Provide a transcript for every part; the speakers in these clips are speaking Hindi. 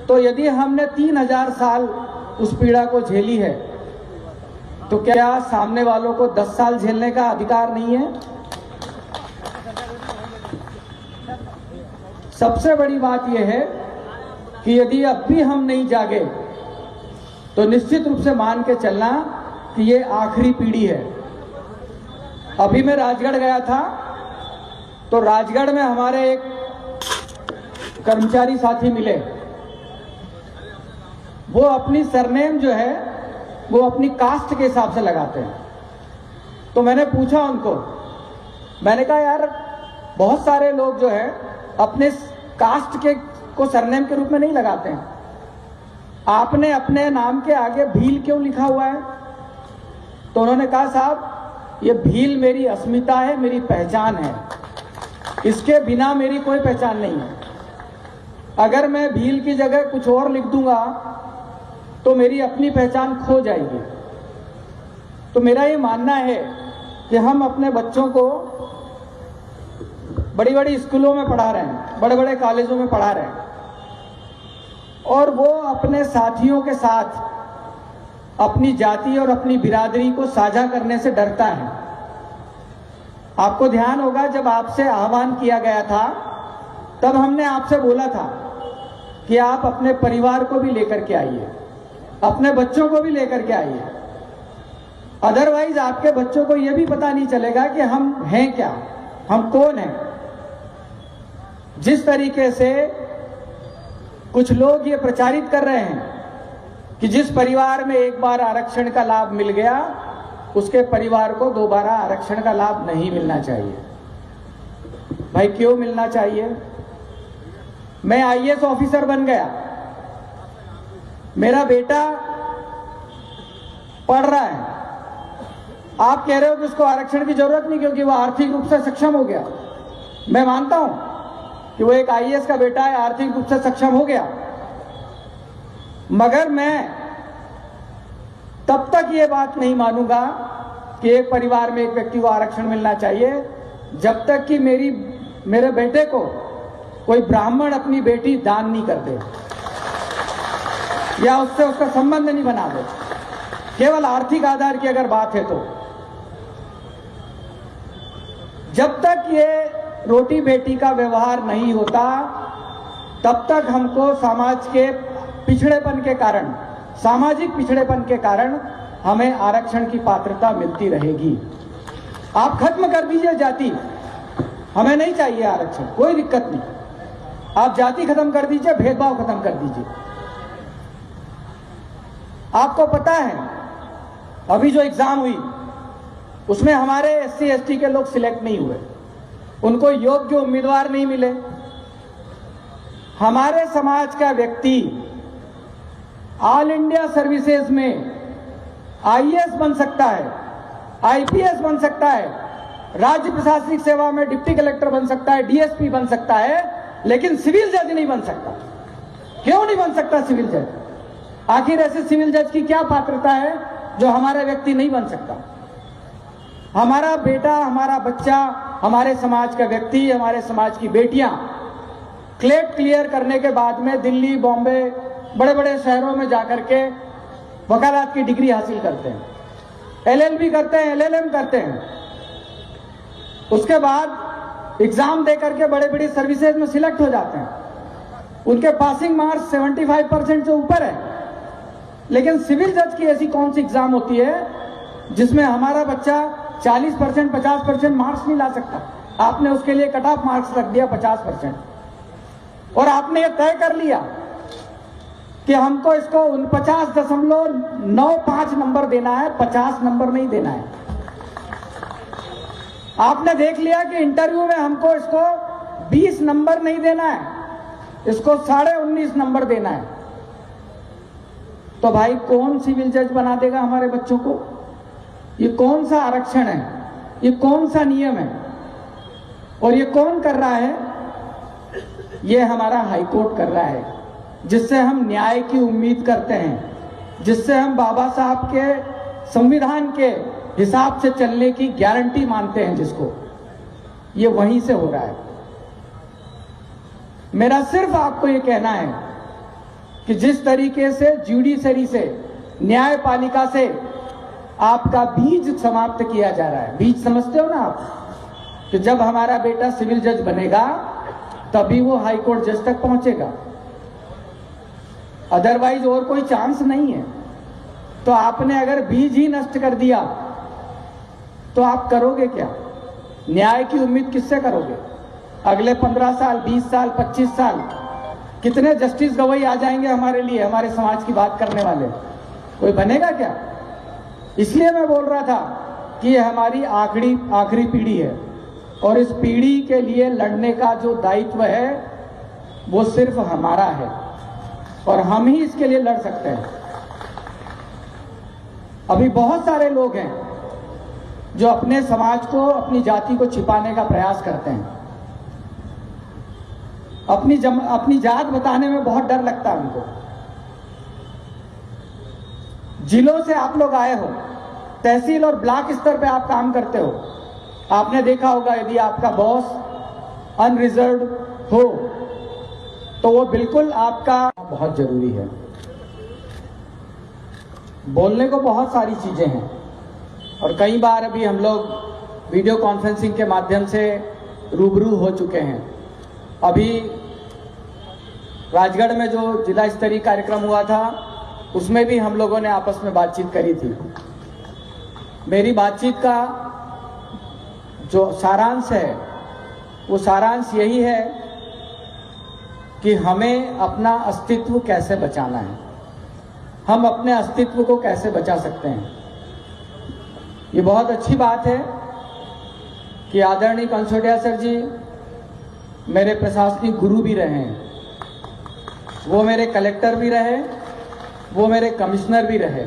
तो यदि हमने 3000 साल उस पीड़ा को झेली है, तो क्या सामने वालों को 10 साल झेलने का अधिकार नहीं है? सबसे बड़ी बात यह है कि यदि अब भी हम नहीं जागे तो निश्चित रूप से मान के चलना कि ये आखिरी पीढ़ी है। अभी मैं राजगढ़ गया था, तो राजगढ़ में हमारे एक कर्मचारी साथी मिले। वो अपनी सरनेम जो है वो अपनी कास्ट के हिसाब से लगाते हैं। तो मैंने पूछा उनको, मैंने कहा यार बहुत सारे लोग जो है अपने कास्ट के को सरनेम के रूप में नहीं लगाते हैं, आपने अपने नाम के आगे भील क्यों लिखा हुआ है? तो उन्होंने कहा साहब ये भील मेरी अस्मिता है, मेरी पहचान है, इसके बिना मेरी कोई पहचान नहीं है। अगर मैं भील की जगह कुछ और लिख दूंगा तो मेरी अपनी पहचान खो जाएगी। तो मेरा ये मानना है कि हम अपने बच्चों को बड़ी बड़ी स्कूलों में पढ़ा रहे हैं, बड़े बड़े कॉलेजों में पढ़ा रहे हैं, और वो अपने साथियों के साथ अपनी जाति और अपनी बिरादरी को साझा करने से डरता है। आपको ध्यान होगा जब आपसे आह्वान किया गया था तब हमने आपसे बोला था कि आप अपने परिवार को भी लेकर के आइए, अपने बच्चों को भी लेकर के आइए, अदरवाइज आपके बच्चों को यह भी पता नहीं चलेगा कि हम हैं क्या, हम कौन हैं। जिस तरीके से कुछ लोग ये प्रचारित कर रहे हैं कि जिस परिवार में एक बार आरक्षण का लाभ मिल गया उसके परिवार को दोबारा आरक्षण का लाभ नहीं मिलना चाहिए। भाई क्यों मिलना चाहिए? मैं आईएएस ऑफिसर बन गया, मेरा बेटा पढ़ रहा है, आप कह रहे हो कि उसको आरक्षण की जरूरत नहीं क्योंकि वो आर्थिक रूप से सक्षम हो गया। मैं मानता हूं कि वो एक आईएएस का बेटा है, आर्थिक रूप से सक्षम हो गया, मगर मैं तब तक ये बात नहीं मानूंगा कि एक परिवार में एक व्यक्ति को आरक्षण मिलना चाहिए जब तक कि मेरे बेटे को कोई ब्राह्मण अपनी बेटी दान नहीं कर दे या उससे उसका संबंध नहीं बना दे। केवल आर्थिक आधार की अगर बात है तो जब तक ये रोटी बेटी का व्यवहार नहीं होता तब तक हमको समाज के पिछड़ेपन के कारण, सामाजिक पिछड़ेपन के कारण हमें आरक्षण की पात्रता मिलती रहेगी। आप खत्म कर दीजिए जाति, हमें नहीं चाहिए आरक्षण, कोई दिक्कत नहीं। आप जाति खत्म कर दीजिए, भेदभाव खत्म कर दीजिए। आपको पता है अभी जो एग्जाम हुई उसमें हमारे एससी एसटी के लोग सिलेक्ट नहीं हुए, उनको योग्य उम्मीदवार नहीं मिले। हमारे समाज का व्यक्ति ऑल इंडिया सर्विसेज में आईएएस बन सकता है, आईपीएस बन सकता है, राज्य प्रशासनिक सेवा में डिप्टी कलेक्टर बन सकता है, डीएसपी बन सकता है, लेकिन सिविल जज नहीं बन सकता। क्यों नहीं बन सकता सिविल जज? आखिर ऐसे सिविल जज की क्या पात्रता है जो हमारा व्यक्ति नहीं बन सकता? हमारा बेटा, हमारा बच्चा, हमारे समाज का व्यक्ति, हमारे समाज की बेटियां क्लेट क्लियर करने के बाद में दिल्ली, बॉम्बे, बड़े बड़े शहरों में जाकर के वकालत की डिग्री हासिल करते हैं, एलएलबी करते हैं, एलएलएम करते हैं, उसके बाद एग्जाम दे करके बड़े बड़ी सर्विसेज में सिलेक्ट हो जाते हैं। उनके पासिंग मार्क्स 75% से ऊपर है। लेकिन सिविल जज की ऐसी कौन सी एग्जाम होती है जिसमें हमारा बच्चा 40%, 50% मार्क्स नहीं ला सकता? आपने उसके लिए कट ऑफ मार्क्स रख दिया 50%, और आपने ये तय कर लिया कि हमको इसको 49.95 नंबर देना है, 50 नंबर नहीं देना है। आपने देख लिया कि इंटरव्यू में हमको इसको 20 नंबर नहीं देना है, इसको 19.5 नंबर देना है। तो भाई कौन सिविल जज बना देगा हमारे बच्चों को? ये कौन सा आरक्षण है? ये कौन सा नियम है? और ये कौन कर रहा है? ये हमारा हाईकोर्ट कर रहा है, जिससे हम न्याय की उम्मीद करते हैं, जिससे हम बाबा साहब के संविधान के हिसाब से चलने की गारंटी मानते हैं, जिसको ये वहीं से हो रहा है। मेरा सिर्फ आपको ये कहना है कि जिस तरीके से जुडिशरी से, न्यायपालिका से आपका बीज समाप्त किया जा रहा है। बीज समझते हो ना आप, कि जब हमारा बेटा सिविल जज बनेगा तभी वो हाई कोर्ट जज तक पहुंचेगा, अदरवाइज और कोई चांस नहीं है। तो आपने अगर बीज ही नष्ट कर दिया तो आप करोगे क्या? न्याय की उम्मीद किससे करोगे? अगले 15 साल, 20 साल, 25 साल कितने जस्टिस गवाही आ जाएंगे हमारे लिए, हमारे समाज की बात करने वाले? कोई बनेगा क्या? इसलिए मैं बोल रहा था कि ये हमारी आखिरी पीढ़ी है और इस पीढ़ी के लिए लड़ने का जो दायित्व है वो सिर्फ हमारा है और हम ही इसके लिए लड़ सकते हैं। अभी बहुत सारे लोग हैं जो अपने समाज को, अपनी जाति को छिपाने का प्रयास करते हैं। अपनी जात बताने में बहुत डर लगता है उनको। जिलों से आप लोग आए हो, तहसील और ब्लॉक स्तर पे आप काम करते हो। आपने देखा होगा यदि आपका बॉस अनरिजर्व्ड हो तो वो बिल्कुल आपका बहुत जरूरी है। बोलने को बहुत सारी चीजें हैं और कई बार अभी हम लोग वीडियो कॉन्फ्रेंसिंग के माध्यम से रूबरू हो चुके हैं। अभी राजगढ़ में जो जिला स्तरीय कार्यक्रम हुआ था उसमें भी हम लोगों ने आपस में बातचीत करी थी। मेरी बातचीत का जो सारांश है वो सारांश यही है कि हमें अपना अस्तित्व कैसे बचाना है, हम अपने अस्तित्व को कैसे बचा सकते हैं। ये बहुत अच्छी बात है कि आदरणीय कंसोटिया सर जी मेरे प्रशासनिक गुरु भी रहे हैं, वो मेरे कलेक्टर भी रहे, वो मेरे कमिश्नर भी रहे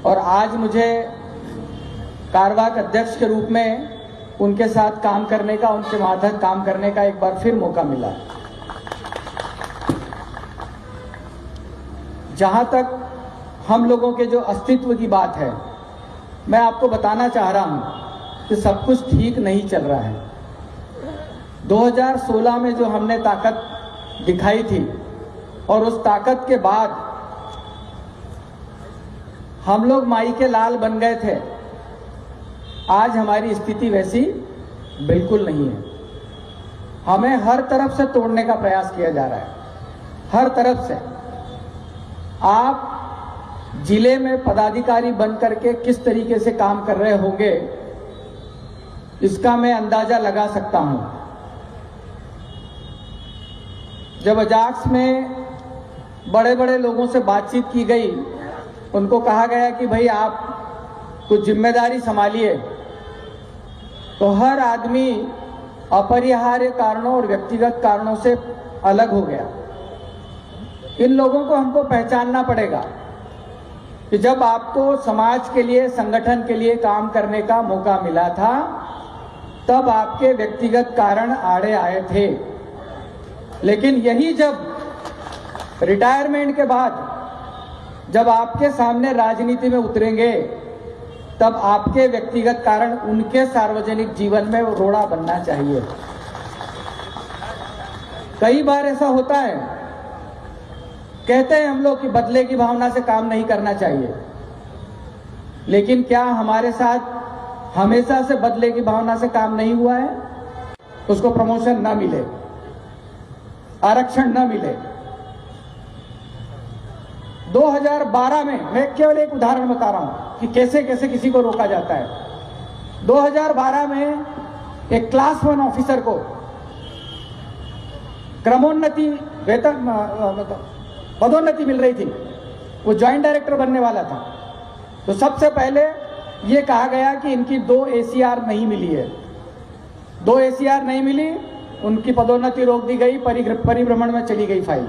और आज मुझे कार्यवाहक अध्यक्ष के रूप में उनके साथ काम करने का, उनके माध्यम काम करने का एक बार फिर मौका मिला। जहां तक हम लोगों के जो अस्तित्व की बात है, मैं आपको बताना चाह रहा हूं कि सब कुछ ठीक नहीं चल रहा है। 2016 में जो हमने ताकत दिखाई थी और उस ताकत के बाद हम लोग माई के लाल बन गए थे, आज हमारी स्थिति वैसी बिल्कुल नहीं है। हमें हर तरफ से तोड़ने का प्रयास किया जा रहा है, हर तरफ से। आप जिले में पदाधिकारी बन करके किस तरीके से काम कर रहे होंगे इसका मैं अंदाजा लगा सकता हूं। जब अजाक्स में बड़े बड़े लोगों से बातचीत की गई, उनको कहा गया कि भाई आप कुछ जिम्मेदारी संभालिए, तो हर आदमी अपरिहार्य कारणों और व्यक्तिगत कारणों से अलग हो गया। इन लोगों को हमको पहचानना पड़ेगा कि जब आपको समाज के लिए, संगठन के लिए काम करने का मौका मिला था तब आपके व्यक्तिगत कारण आड़े आए थे, लेकिन यही जब रिटायरमेंट के बाद जब आपके सामने राजनीति में उतरेंगे तब आपके व्यक्तिगत कारण उनके सार्वजनिक जीवन में रोड़ा बनना चाहिए। कई बार ऐसा होता है, कहते हैं हम लोग कि बदले की भावना से काम नहीं करना चाहिए, लेकिन क्या हमारे साथ हमेशा से बदले की भावना से काम नहीं हुआ है? उसको प्रमोशन ना मिले, आरक्षण न मिले। 2012 में, मैं केवल एक उदाहरण बता रहा हूं कि कैसे कैसे किसी को रोका जाता है। 2012 में एक क्लास 1 ऑफिसर को क्रमोन्नति, वेतन, पदोन्नति मिल रही थी, वो ज्वाइंट डायरेक्टर बनने वाला था। तो सबसे पहले ये कहा गया कि इनकी 2 ACR नहीं मिली है, 2 ACR नहीं मिली, उनकी पदोन्नति रोक दी गई, परिभ्रमण में चली गई फाइल।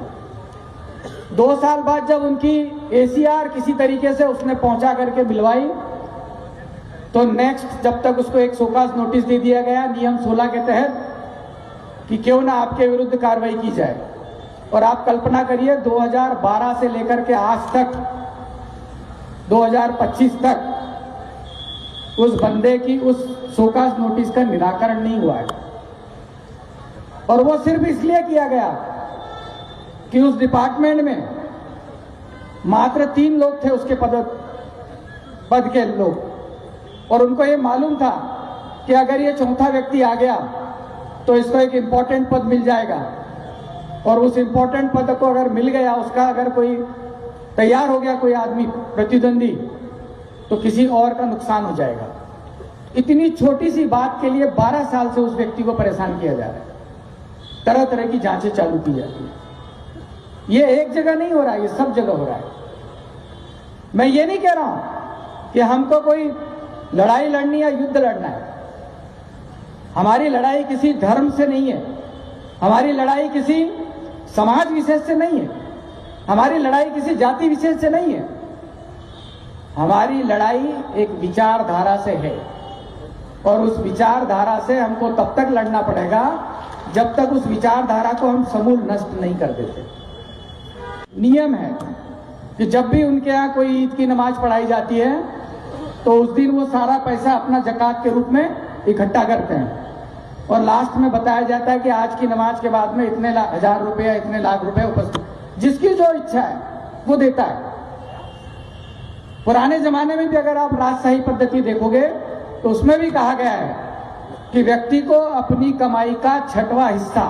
2 साल बाद जब उनकी ACR किसी तरीके से उसने पहुंचा करके मिलवाई, तो नेक्स्ट जब तक उसको एक शोकाज नोटिस दे दिया गया नियम 16 के तहत कि क्यों ना आपके विरुद्ध कार्रवाई की जाए। और आप कल्पना करिए 2012 से लेकर के आज तक 2025 तक उस बंदे की उस शोकाज नोटिस का निराकरण नहीं हुआ है। और वो सिर्फ इसलिए किया गया कि उस डिपार्टमेंट में मात्र 3 लोग थे उसके पद के लोग, और उनको ये मालूम था कि अगर ये चौथा व्यक्ति आ गया तो इसको एक इंपॉर्टेंट पद मिल जाएगा, और उस इंपॉर्टेंट पद को अगर मिल गया, उसका अगर कोई तैयार हो गया कोई आदमी प्रतिद्वंदी, तो किसी और का नुकसान हो जाएगा। इतनी छोटी सी बात के लिए 12 साल से उस व्यक्ति को परेशान किया जा रहा है, तरह तरह की जांचें चालू की जाती है। ये एक जगह नहीं हो रहा है, ये सब जगह हो रहा है। मैं ये नहीं कह रहा हूं कि हमको कोई लड़ाई लड़नी या युद्ध लड़ना है। हमारी लड़ाई किसी धर्म से नहीं है, हमारी लड़ाई किसी समाज विशेष से नहीं है, हमारी लड़ाई किसी जाति विशेष से नहीं है। हमारी लड़ाई एक विचारधारा से है, और उस विचारधारा से हमको तब तक लड़ना पड़ेगा जब तक उस विचारधारा को हम समूल नष्ट नहीं कर देते। नियम है कि जब भी उनके यहाँ कोई ईद की नमाज पढ़ाई जाती है तो उस दिन वो सारा पैसा अपना ज़कात के रूप में इकट्ठा करते हैं, और लास्ट में बताया जाता है कि आज की नमाज के बाद में इतने हजार रुपये या इतने लाख रुपए उपस्थित, जिसकी जो इच्छा है वो देता है। पुराने जमाने में भी अगर आप राजशाही पद्धति देखोगे तो उसमें भी कहा गया है कि व्यक्ति को अपनी कमाई का 6वां हिस्सा,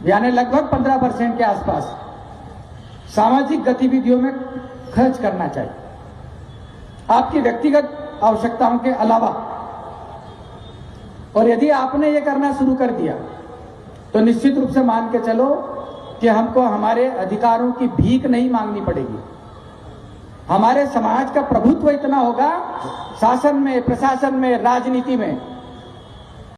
यानी लगभग 15% के आसपास सामाजिक गतिविधियों में खर्च करना चाहिए, आपकी व्यक्तिगत आवश्यकताओं के अलावा। और यदि आपने ये करना शुरू कर दिया तो निश्चित रूप से मान के चलो कि हमको हमारे अधिकारों की भीख नहीं मांगनी पड़ेगी। हमारे समाज का प्रभुत्व इतना होगा शासन में, प्रशासन में, राजनीति में,